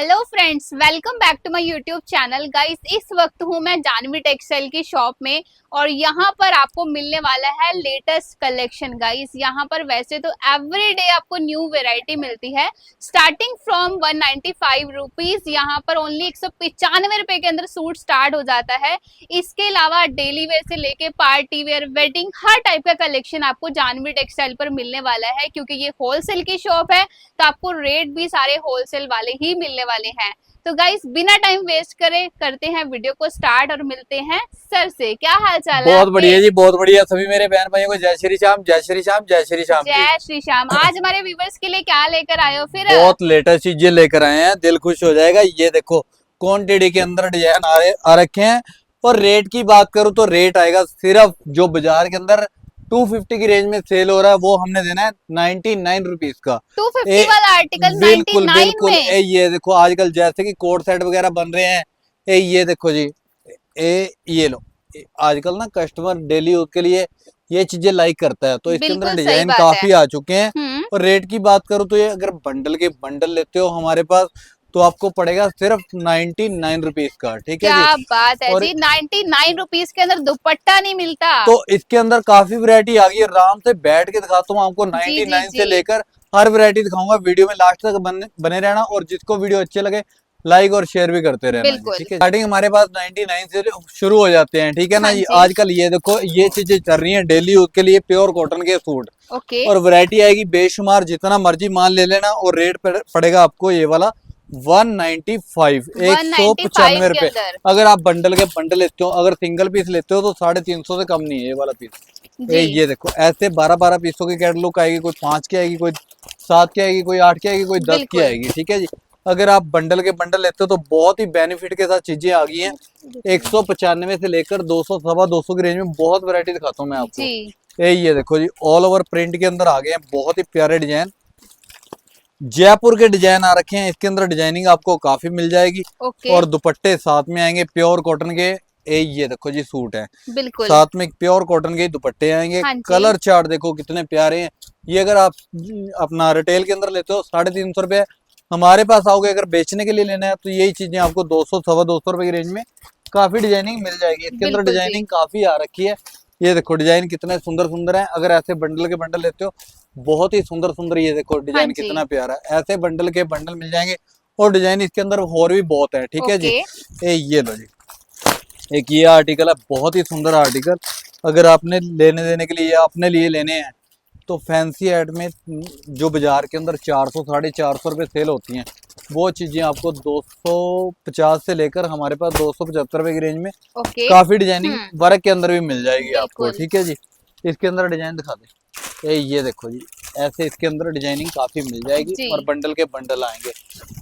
Hello friends, welcome back to my YouTube channel. Guys, इस वक्त हूँ मैं जानवी टेक्सटाइल की शॉप में और यहाँ पर आपको मिलने वाला है लेटेस्ट कलेक्शन। गाइस, यहाँ पर वैसे तो एवरी डे आपको न्यू वैरायटी मिलती है, स्टार्टिंग फ्रॉम 195 रुपीज। यहाँ पर ओनली 195 रुपए के अंदर सूट स्टार्ट हो जाता है। इसके अलावा डेली वेयर से लेके पार्टी वेयर, वेडिंग, हर टाइप का कलेक्शन आपको जानवी टेक्सटाइल पर मिलने वाला है। क्योंकि ये होलसेल की शॉप है तो आपको रेट भी सारे होलसेल वाले ही मिलने वाले हैं। तो गाइस, बिना टाइम वेस्ट करे करते हैं वीडियो को स्टार्ट और मिलते हैं सर से। क्या हाल चाल है? बहुत बढ़िया जी, बहुत बढ़िया। सभी मेरे बहन भाइयों को जय श्री श्याम, जय श्री श्याम, जय श्री श्याम। जय श्री श्याम। आज हमारे व्यूवर्स के लिए क्या लेकर आए हो फिर? बहुत लेटेस्ट चीजें लेकर आए हैं, दिल खुश हो जाएगा। ये देखो क्वांटिटी के अंदर डिजाइन आ रखे हैं। और रेट की बात करूं तो रेट आएगा सिर्फ जो बाजार के अंदर 250 की रेंज में सेल हो रहा है वो हमने देना है 99 रुपीज का। 250 वाला आर्टिकल बिल्कुल 99 बिल्कुल। में। ये देखो आजकल जैसे कि कोट सेट वगैरह बन रहे हैं। ये देखो जी, ये लो। आजकल ना कस्टमर डेली यूज के लिए ये चीजें लाइक करता है, तो इसके अंदर बिल्कुल सही डिजाइन बात काफी है। आ चुके हैं। और रेट की बात करूँ तो ये अगर बंडल के बंडल लेते हो हमारे पास तो आपको पड़ेगा सिर्फ 99 रुपीज का। ठीक है क्या जी। बात है और जी, 99 रुपीज के अंदर दुपट्टा नहीं मिलता। तो इसके अंदर काफी वैरायटी आ गई है। आराम से बैठ के दिखाता हूँ आपको, जी 99 जी से जी। लेकर हर वैरायटी दिखाऊंगा। वीडियो में लास्ट तक बने रहना और जिसको वीडियो अच्छे लगे लाइक और शेयर भी करते रहना जी। बिल्कुल। ठीक है, स्टार्टिंग हमारे पास 99 से शुरू हो जाते हैं। ठीक है ना हाँ जी। जी। आजकल ये देखो ये चीजें चल रही हैं डेली यूज के लिए, प्योर कॉटन के सूट। ओके। और वैरायटी आएगी बेशुमार, जितना मर्जी माल ले लेना। और रेट पड़ेगा आपको ये वाला 195, 195 195 के रुपए। अंदर। अगर आप बंडल के बंडल लेते हो, अगर सिंगल पीस लेते हो तो 350 से कम नहीं है ये वाला पीस। जी। ये देखो ऐसे 12-12 पीसों की कैटलॉग आएगी। कोई 5 की आएगी, कोई 7 की आएगी, कोई 8 की आएगी, कोई 10 की बिल्कुल। आएगी। ठीक है जी। अगर आप बंडल के बंडल लेते हो तो बहुत ही बेनिफिट के साथ चीजें आ गई हैं। 195 से लेकर 200, सवा 200 की रेंज में बहुत वैरायटी दिखाता हूँ मैं आपको। जी। ये देखो जी, ऑल ओवर प्रिंट के अंदर आ गए हैं, बहुत ही प्यारे डिजाइन। जयपुर के डिजाइन आ रखे हैं। इसके अंदर डिजाइनिंग आपको काफी मिल जाएगी। ओके। और दुपट्टे साथ में आएंगे प्योर कॉटन के। ये देखो जी सूट है, बिल्कुल। साथ में प्योर कॉटन के दुपट्टे आएंगे। हाँ जी। कलर चार्ट देखो कितने प्यारे हैं। ये अगर आप अपना रिटेल के अंदर लेते हो 350 रुपए, हमारे पास आओगे अगर बेचने के लिए लेना है तो यही चीजें आपको 200, सवा 200 रुपए की रेंज में काफी डिजाइनिंग मिल जाएगी। इसके अंदर बिल्कुल जी। डिजाइनिंग काफी आ रखी है। ये देखो डिजाइन कितने सुंदर सुंदर है। अगर ऐसे बंडल के बंडल लेते हो बहुत ही सुंदर सुंदर, ये देखो हाँ डिजाइन जी। कितना प्यारा है। ऐसे बंडल के बंडल मिल जाएंगे और डिजाइन इसके अंदर और भी बहुत है। ठीक है जी। ओके। ये लो जी, एक ये आर्टिकल है, बहुत ही सुंदर आर्टिकल। अगर आपने लेने देने के लिए या अपने लिए लेने हैं तो फैंसी एड में जो बाजार के अंदर 400, 450 रुपए सेल होती हैं वो चीजें आपको 250 से लेकर हमारे पास 275 रुपए की रेंज में ओके। काफी डिजाइनिंग वर्क के अंदर भी मिल जाएगी आपको। बिल्कुल। ठीक है जी। इसके अंदर डिजाइन दिखा दे। ये देखो जी, ऐसे इसके अंदर डिजाइनिंग काफी मिल जाएगी जी। और बंडल के बंडल आएंगे।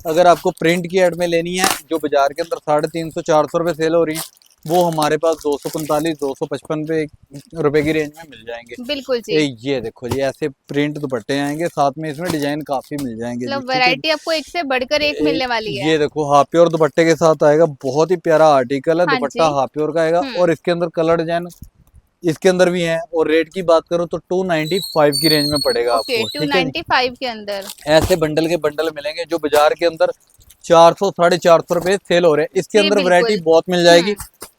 अगर आपको प्रिंट की एड में लेनी है जो बाजार के अंदर 350, 400 रुपए सेल हो रही है वो हमारे पास 245, 255 रुपए की रेंज में मिल जाएंगे। बिल्कुल जी। ये देखो जी, ऐसे प्रिंट दुपट्टे आएंगे, साथ में इसमें डिजाइन काफी मिल जाएंगे जी। मतलब ठीक है। वैरायटी आपको एक से बढ़कर एक मिलने वाली है। ये देखो हाफ प्योर दुपट्टे के साथ आएगा, बहुत ही प्यारा आर्टिकल है। हाँ दुपट्टा जी। हाफ प्योर का आएगा और इसके अंदर कलर डिजाइन इसके अंदर भी है। और रेट की बात करूं तो 295 की रेंज में पड़ेगा ओके, आपको। ठीक है जी। 295 के अंदर। ऐसे बंडल के बंडल मिलेंगे जो बाजार के अंदर 400, 450 रुपए सेल हो रहे हैं। इसके जी अंदर बिल्कुल। वैरायटी बहुत मिल जाएगी।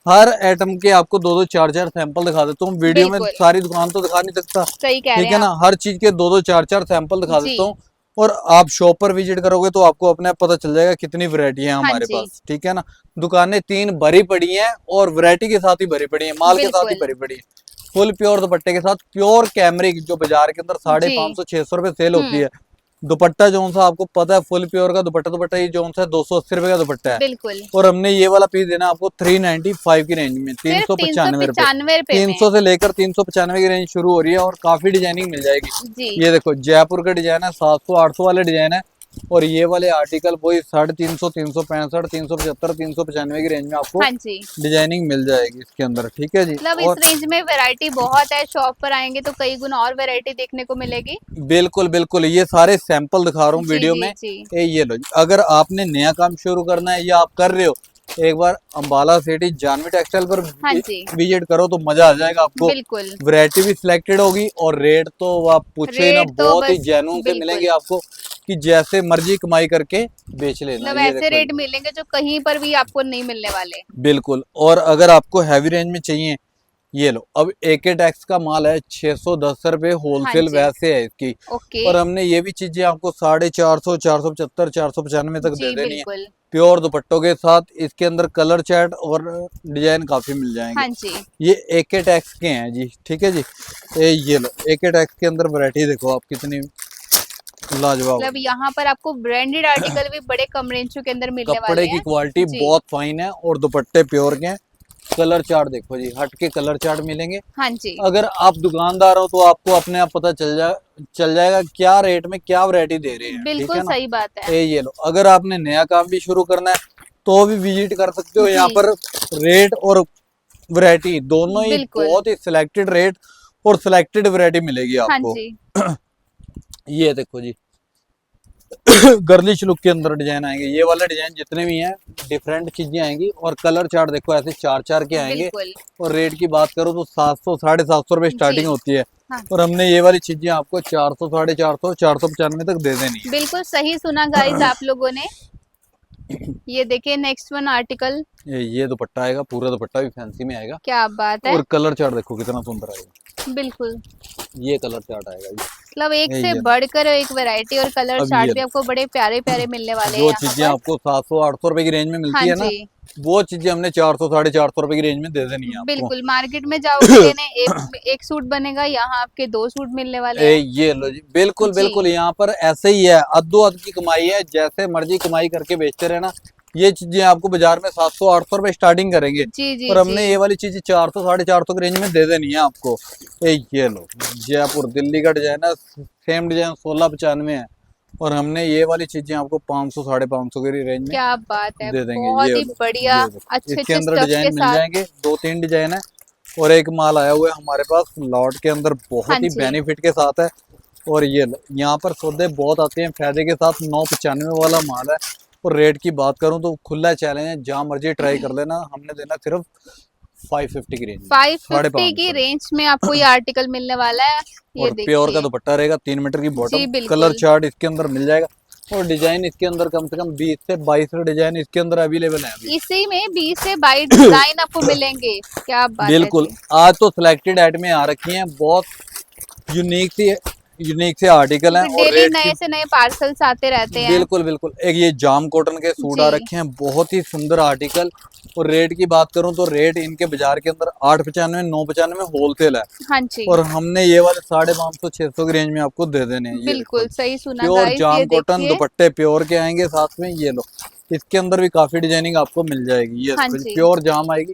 हर आइटम के आपको 2-2, 4-4 सैंपल दिखा देता हूँ। वीडियो में बिल्कुल सारी दुकान तो दिखा नहीं सकता। सही कह रहे ठीक हैं है ना, आप। हर चीज के 2-2, 4-4 सैंपल दिखा जी। देता हूँ। और आप शॉप पर विजिट करोगे तो आपको अपने आप पता चल जाएगा कितनी वैरायटी है हाँ हमारे जी। पास। ठीक है ना, दुकानें 3 भरी पड़ी हैं और वैरायटी के साथ ही भरी पड़ी है, माल के साथ ही बिल्कुल भरी पड़ी है। फुल प्योर दुपट्टे के साथ प्योर कैमरिक जो बाजार के अंदर जी। 550, 600 रुपए सेल होती है। दुपट्टा जो सा आपको पता है फुल प्योर का दुपट्टा, दुपट्टा ये जो सा 280 रुपए का दुपट्टा है। बिल्कुल। और हमने ये वाला पीस देना आपको 395 की रेंज में, सिर्फ 395 रुपए। 395 रुपए में। 300 से लेकर 395 की रेंज शुरू हो रही है और काफी डिजाइनिंग मिल जाएगी। जी। ये देखो जयपुर का डिजाइन है, 700, 800 वाले डिजाइन है। और ये वाले आर्टिकल वही 350, 365, 375, 395 की रेंज में आपको हाँ जी। डिजाइनिंग मिल जाएगी इसके अंदर। ठीक है जी। मतलब इस और रेंज में वैरायटी बहुत है, शॉप पर आएंगे तो कई गुना और वैरायटी देखने को मिलेगी। बिल्कुल बिल्कुल, ये सारे सैंपल दिखा रहा हूँ जी वीडियो जी में। जी। ये लो जी, अगर आपने नया काम शुरू करना है या आप कर रहे हो एक बार अंबाला सिटी जानवी टेक्सटाइल पर हाँ जी। विजिट करो तो मजा आ जाएगा आपको। बिल्कुल। वैरायटी भी सिलेक्टेड होगी और रेट तो आप पूछो ही ना, रेट तो बहुत ही बस जेन्युइन से बिल्कुल। मिलेंगे आपको। कि जैसे मर्जी कमाई करके बेच लेना। मतलब ये ऐसे देखो रेट मिलेंगे जो कहीं पर भी आपको नहीं मिलने वाले। बिल्कुल। और अगर आपको हैवी रेंज में चाहिए, ये लो, अब एके टैक्स का माल है 610 रुपए हाँ होलसेल जी। वैसे है इसकी। ओके। और हमने ये भी चीजें आपको 450, 475, 495 तक दे जी देनी है, बिल्कुल। प्योर दुपट्टों के साथ। इसके अंदर कलर चार्ट और डिजाइन काफी मिल जाएंगे। हाँ जी। ये एके टैक्स के हैं जी, ठीक है जी। ये लो, एके टैक्स के अंदर वैरायटी देखो आप कितनी लाजवाब मतलब है। यहाँ पर आपको ब्रांडेड आर्टिकल भी बड़े कम रेंज के अंदर मिलने वाले कपड़े की हैं। क्वालिटी जी। बहुत फाइन है और दुपट्टे प्योर के हैं। कलर चार्ट देखो जी, हट के कलर चार्ट मिलेंगे। हाँ जी। अगर आप दुकानदार हो तो आपको अपने आप पता चल जाएगा क्या रेट में क्या वैरायटी दे रहे हैं, ठीक बिल्कुल है ना। सही बात है। ये लो, अगर आपने नया काम भी शुरू करना है तो भी विजिट कर सकते हो यहाँ जी पर। रेट और वैरायटी दोनों ही बिल्कुल। बहुत ही सिलेक्टेड रेट और सिलेक्टेड वैरायटी मिलेगी हाँ आपको। जी। ये देखो जी, गर्लिश लुक के अंदर डिजाइन आएंगे। ये वाले डिजाइन जितने भी हैं डिफरेंट चीजें आएंगी। और कलर चार्ट देखो ऐसे चार चार के आएंगे। बिल्कुल। और रेट की बात करो तो 700, 750 रुपए जी। स्टार्टिंग होती है। हाँ और हमने ये वाली चीजें आपको 400, 450, 495 तक दे देनी बिल्कुल सही सुना गाइस आप लोगों ने। ये देखिए नेक्स्ट वन आर्टिकल। है। ये दुपट्टा आएगा, पूरा दुपट्टा भी फैंसी में आएगा। क्या बात है। और कलर चार्ट देखो कितना सुंदर आएगा। बिल्कुल। ये कलर चार्ट आएगा जी। मतलब एक से ये बढ़कर एक वैरायटी और कलर अब चार्ट ये भी आपको बड़े प्यारे प्यारे मिलने वाले हैं जो यहाँ चीजें पर। आपको 700, 800 रुपए की रेंज में मिलती हाँ है ना, जी। वो चीजें हमने 400, 450 रुपए की रेंज में दे देनी है आपको। बिल्कुल मार्केट में जाओगे लेने एक सूट बनेगा, यहाँ आपके 2 सूट मिलने वाले हैं। ये लो जी, बिल्कुल जी बिल्कुल। यहाँ पर ऐसे ही है, अद्दो अद की कमाई है, जैसे मर्जी कमाई करके बेचते रहना। ये चीजें आपको बाजार में 700, 800 रुपए स्टार्टिंग करेंगे। जी जी और जी। हमने ये वाली चीजें 400, 450 की रेंज में दे देनी है आपको। ये लो, जयपुर दिल्ली का डिजाइन है, सेम डिजाइन 1695 है। और हमने ये वाली चीजें आपको 500, 550 की रेंज में क्या बात है, दे देंगे। बहुत ही लो, बढ़िया। ये लो, अच्छे इसके अच्छे अंदर स्टफ डिजाइन के मिल साथ। जाएंगे, 2-3 डिजाइन है। और एक माल आया हुआ है हमारे पास लॉट के अंदर, हाँ बहुत ही जी। बेनिफिट के साथ है। और ये लो, यहाँ पर सौदे बहुत आते हैं फायदे के साथ। 995 वाला माल है। और रेट की बात करूं तो खुला चैलेंज है, जहां मर्जी ट्राई कर लेना। हमने देना सिर्फ 550 की रेंज में, 550 की 550। रेंज में आपको ये आर्टिकल मिलने वाला है। ये और प्योर का देखिए। दुपट्टा रहेगा, 3 मीटर की जी बॉटम, कलर बिल्कुल। चार्ट इसके अंदर मिल जाएगा। और डिजाइन इसके अंदर कम से कम 20 से 22 डिजाइन इसके अंदर अवेलेबल है अभी। इसी में 20 से 22 डिजाइन आपको मिलेंगे। क्या बात है बिल्कुल। जी। आज तो सिलेक्टेड आइटमें आ रखी हैं, बहुत यूनिक से आर्टिकल हैं। क्योंकि और डेली रेट की नए से नए पार्सल्स आते रहते हैं। बिल्कुल बिल्कुल। एक ये जाम कॉटन के सूट आ जी रखे हैं, बहुत ही सुंदर आर्टिकल। और रेट की बात करूं तो रेट इनके बाजार के अंदर 895, 995 होलसेल है। हाँ जी। और हमने ये वाले 550, 600 की रेंज में आपको दे देने हैं। ये देखो, बिल्कुल सही सुना प्योर गाइस, ये जाम कॉटन देखिए। दुपट्टे प्योर के आएंगे साथ में। ये लो, इसके अंदर भी काफी डिजाइनिंग आपको मिल जाएगी। ये हाँ देखो जी। प्योर जाम आएगी।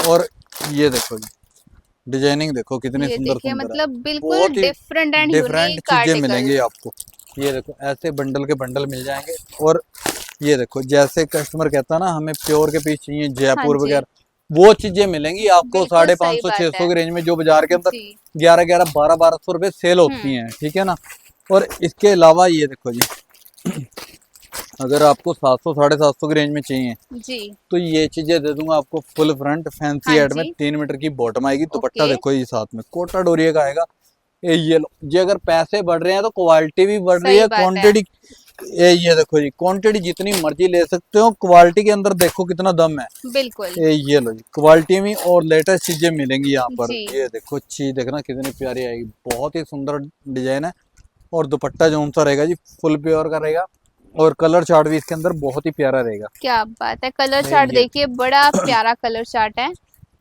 और ये देखो जी, डिजाइनिंग देखो कितनी ये सुंदर देखिए सुंदर है। मतलब बिल्कुल बहुत ही डिफरेंट एंड डिफरेंट यूनिक चीजें आर्टिकल। मिलेंगी आपको। ये देखो ऐसे बंडल के बंडल मिल जाएंगे। और ये देखो, जैसे कस्टमर कहता है ना हमें प्योर के पीस चाहिए, हाँ जयपुर जी। वगैरह, वो चीजें मिलेंगी आपको बिल्कुल सही 550, बात 600 है। की रेंज में, जो बाजार के अंदर जी। 1111, 1200 रुपए सेल होती हम्म। हैं, ठीक है ना। और इसके अलावा ये देखो जी, अगर आपको 700, 750 की रेंज में चाहिए जी। तो ये चीजें दे दूंगा आपको। फुल फ्रंट फैंसी हाँ एड में जी। 3 मीटर की बॉटम आएगी। दुपट्टा ओके। देखो ये साथ में कोटा डोरिया का आएगा। ये लो जी, अगर पैसे बढ़ रहे हैं तो क्वालिटी भी बढ़ रही सही है, बात है। क्वांटिटी। ये देखो जी, क्वांटिटी जितनी मर्जी ले सकते हो, क्वालिटी के अंदर देखो कितना दम है। बिल्कुल। ये लो जी, क्वालिटी में और लेटेस्ट चीजें मिलेंगी यहाँ पर। जी ये देखो चीज देखना कितनी प्यारी आएगी, बहुत ही सुंदर डिजाइन है। और दुपट्टा जो सा रहेगा जी, फुल प्योर का रहेगा। और कलर चार्ट भी इसके अंदर बहुत ही प्यारा रहेगा। क्या बात है, कलर चार्ट ये देखिए, बड़ा प्यारा कलर चार्ट है।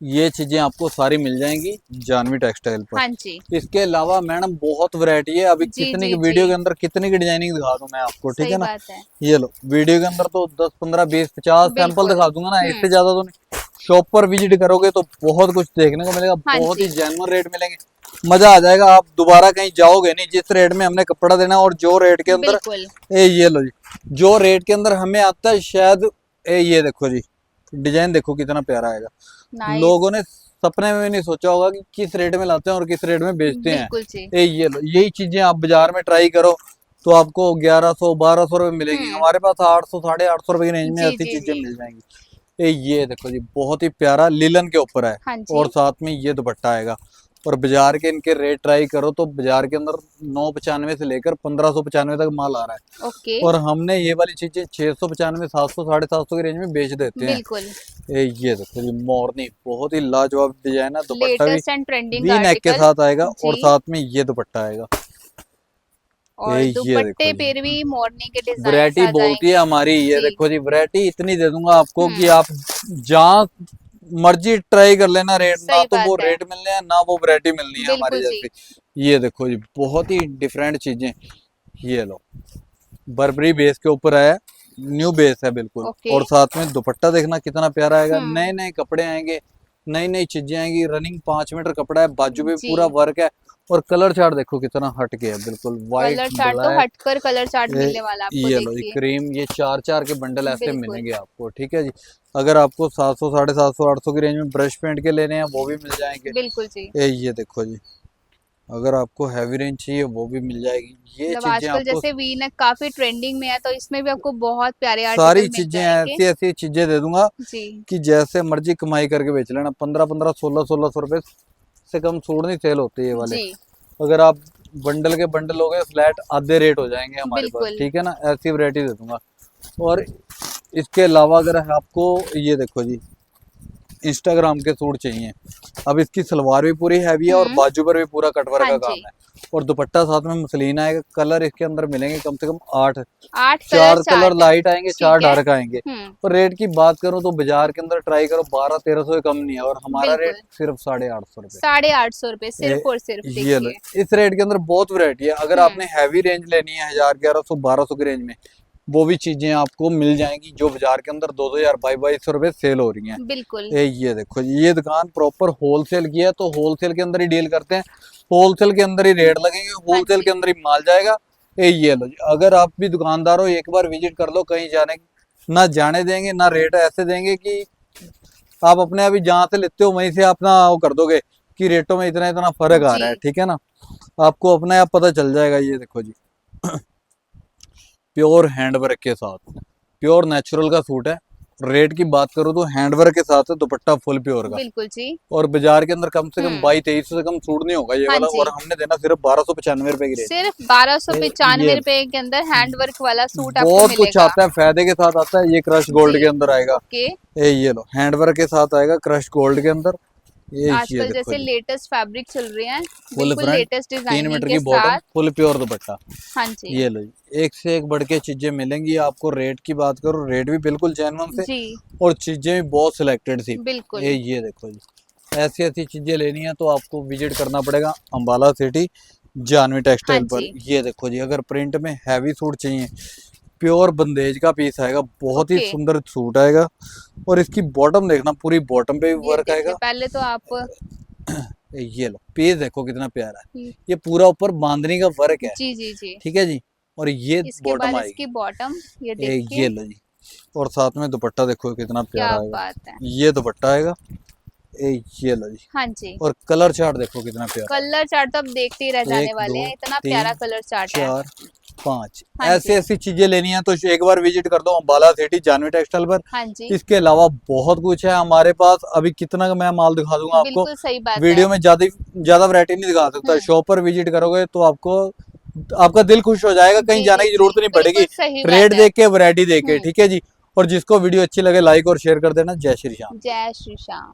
ये चीजें आपको सारी मिल जाएंगी जानवी टेक्सटाइल पर। हाँ जी। इसके अलावा मैडम बहुत वैरायटी है। अभी जी कितनी जी की जी। वीडियो के अंदर कितनी की डिजाइनिंग दिखा दूं मैं आपको, ठीक सही है ना। बात है। ये लो, वीडियो के अंदर तो 10, 15, 20, 50 सैंपल बिल्कुल। दिखा दूंगा ना, हम्म। इससे ज्यादा तो नहीं। शॉप पर विजिट करोगे तो बहुत कुछ देखने को मिलेगा, हाँ बहुत ही जी। जेन्युइन रेट मिलेंगे। मजा आ जाएगा, आप दोबारा कहीं जाओगे नहीं। जिस रेट में हमने कपड़ा देना और जो रेट के अंदर बिल्कुल। ये लो जी, जो रेट के अंदर हमें आता है शायद। ये देखो जी, डिजाइन देखो कितना प्यारा आएगा। नाइस। लोगों ने सपने में भी नहीं सोचा होगा कि किस रेट में लाते हैं और किस रेट में बेचते हैं। बिल्कुल जी। ये लो, यही चीजें आप बाजार में ट्राई करो तो आपको 1100, 1200 रुपए मिलेगी। हम्म। हमारे पास 800, 850 रुपए की रेंज में जी ऐसी जी चीजें जी। मिल जाएंगी। ये देखो जी, बहुत ही प्यारा लिलन के ऊपर है। हाँ और जी। साथ में ये दुपट्टा आएगा। और बाजार के इनके रेट ट्राई करो तो बाजार के अंदर 995 से लेकर 1595 तक माल आ रहा है। ओके, और हमने ये वाली चीजें 695, 700, 750 की रेंज में बेच देते हैं। बिल्कुल ये देखो जी, मोरनी बहुत ही लाजवाब डिजाइन है। दुपट्टा भी latest and trending V neck के आर्टिकल साथ आएगा और जी। साथ में ये दुपट्टा आएगा। और ये दुपट्टे देखो पे जी, भी मोरनी के डिजाइन वैरायटी आ बहुत ही है जाएंगे हमारी। ये जी। देखो जी, वैरायटी इतनी दे दूंगा आपको कि हम्म, आप जहाँ मर्जी ट्राई कर लेना। रेट ना सही तो बात वो है, रेट मिलने हैं ना वो वैरायटी मिलनी है हमारी बिल्कुल जी। जैसी। ये देखो जी, बहुत ही डिफरेंट चीजें। ये लो, बर्बरी बेस के ऊपर आया, न्यू बेस है बिल्कुल। ओके, और साथ में दुपट्टा देखना कितना प्यारा आएगा। हम्म, नए नए कपड़े आएंगे, नई नई चीजें आएंगी। रनिंग 5 मीटर कपड़ा है, बाजू पे जी। पूरा वर्क है। और कलर चार्ट देखो कितना हट के है, बिल्कुल व्हाइट कलर चार्ट तो ब्लैक। हटकर कलर चार्ट मिलने वाला आपको, ये लो, ये देखिए क्रीम, ये 4 4 के बंडल ऐसे बिल्कुल। मिलेंगे आपको। ठीक है जी। अगर आपको 700, 750, 800 की रेंज में ब्रश पेंट के लेने हैं वो भी मिल जाएंगे। बिल्कुल जी, ये देखो जी, अगर आपको हैवी रेंज चाहिए वो भी मिल जाएगी। ये मतलब चीजें आजकल आपको जैसे वी नेक काफी ट्रेंडिंग में है, तो इसमें भी आपको बहुत प्यारे सारी आर्टिकल मिल चीजें जाएंगे ऐसी ऐसी चीजें दे दूंगा जी। कि जैसे मर्जी कमाई करके बेच लेना। 15 15, 16 16 रुपए से कम सूट नहीं सेल होते ये वाले। जी, अगर आप बंडल के बंडल हो गए फ्लैट आधे रेट हो जाएंगे हमारे पास। बिल्कुल, ठीक है ना, ऐसी वैरायटी दे दूंगा। और इसके अलावा अगर आपको ये देखो जी, इंस्टाग्राम के सूट चाहिए। अब इसकी सलवार भी पूरी हैवी है और हम्म, बाजू पर भी पूरा कटवर्क हाँ का जी। काम है। और दुपट्टा साथ में मसलिन आएगा। कलर इसके अंदर मिलेंगे कम से कम 8। 8 कलर 4 कलर चार्ट, लाइट आएंगे, 4 ठीक है, डार्क आएंगे। और रेट की बात करूं तो बाजार के अंदर ट्राई करो 1200 1300 से कम नहीं है। और हमारा रेट बिल्कुल। सिर्फ 850 रुपए। 850 रुपए ए, सिर्फ और सिर्फ, ये लो, देखिए। इस रेट के अंदर बहुत वैरायटी है। अगर हम्म, आपने हैवी रेंज लेनी है 1000, 1100, 1200 की रेंज में, वो भी चीजें आपको मिल जाएंगी जो बाजार के अंदर 2000, 2200 रुपए सेल हो रही हैं। बिल्कुल ये देखो जी, ये दुकान प्रॉपर होलसेल की है तो होलसेल के अंदर ही डील करते हैं। होलसेल के अंदर ही रेट लगेंगे, हाँ होलसेल के जी, अंदर ही माल जाएगा। ये लो जी, अगर आप भी दुकानदार हो एक बार विजिट कर लो। कहीं जाने ना जाने देंगे ना रेट ऐसे देंगे कि आप अपने अभी जहाँ से लेते हो वहीं से अपना वो कर दोगे कि रेटों में इतना इतना फर्क आ जी, रहा है। ठीक है ना, आपको अपने आप पता चल जाएगा। ये देखो जी, प्योर हैंडवर्क के साथ, प्योर नेचुरल का सूट है। रेट की बात करूँ तो हैंडवर्क के साथ है, दुपट्टा फुल प्योर का। बिल्कुल जी। और बाजार के अंदर कम से कम हम्म, 2200 से कम सूट नहीं होगा ये हाँ वाला। जी, और हमने देना सिर्फ 1295 की रेंज सिर्फ बारह सौ में। पिचानवे ये रुपए के अंदर हैंड वर्क वाला सूट आपको बहुत कुछ मिलेगा आता है, फायदे के साथ आता है। ये क्रश जी। गोल्ड के अंदर आएगा। ओके, ये लो, हैंडवर्क के साथ आएगा क्रश गोल्ड के अंदर। ये आजकल देखो जैसे जी, लेटेस्ट फैब्रिक चल रहे हैं, फुल बिल्कुल फ्रंट, लेटेस्ट 3 डिजाइनिंग मीटर के की बॉटम, साथ। फुल प्योर दुपट्टा। हाँ जी, ये लो जी, एक से एक बढ़ के चीजें मिलेंगी आपको। रेट की बात करो, रेट भी बिल्कुल जेन्युइन से जी, और चीजें भी बहुत सिलेक्टेड सी। बिल्कुल, ये देखो जी, ऐसी ऐसी चीजें लेनी है तो आपको विजिट करना पड़ेगा अंबाला सिटी, जानवी हाँ टेक्सटाइल पर। जी। ये देखो जी, अगर प्रिंट में हैवी सूट चाहिए, प्योर बंदेज का पीस आएगा, बहुत ही ओके, सुंदर सूट आएगा। और इसकी बॉटम देखना, पूरी बॉटम पे भी ये वर्क देखिए, आएगा। पहले तो आप ये लो, पीस देखो कितना प्यारा है। ये पूरा ऊपर बांधनी का वर्क है। जी जी जी। ठीक है जी। और ये इसके बॉटम बाद आएगी। इसकी बॉटम, ये देखिए, ये लो जी, और साथ में दुपट्टा देखो कितना प्यारा क्या आएगा। बात है। ये दुपट्टा आएगा। ये लो जी, हाँ जी, और कलर चार्ट देखो कितना प्यारा कलर चार्ट तो अब देखते ही रह है। जाने 1 वाले 2 हैं, इतना प्यारा 3 कलर चार्ट है। 4 5 हाँ ऐसी जी, ऐसी चीजें लेनी है तो एक बार विजिट कर दो अंबाला सिटी, जानवी टेक्सटाइल पर। हाँ जी, इसके अलावा बहुत कुछ है हमारे पास। अभी कितना का मैं माल दिखा दूंगा आपको, बिल्कुल सही बात है। वीडियो में ज्यादा ज्यादा वैरायटी नहीं दिखा सकता। हम्म, शॉप पर विजिट करोगे तो आपको, आपका दिल खुश हो जाएगा, कहीं जी जाने जी की जी, जरूरत नहीं बिल्कुल पड़ेगी। सही बात रेट है। देख के, वैरायटी देख के। हम्म, ठीक है जी। और जिसको वीडियो अच्छी लगे लाइक और शेयर कर देना। जय श्री राम। जय श्री श्याम।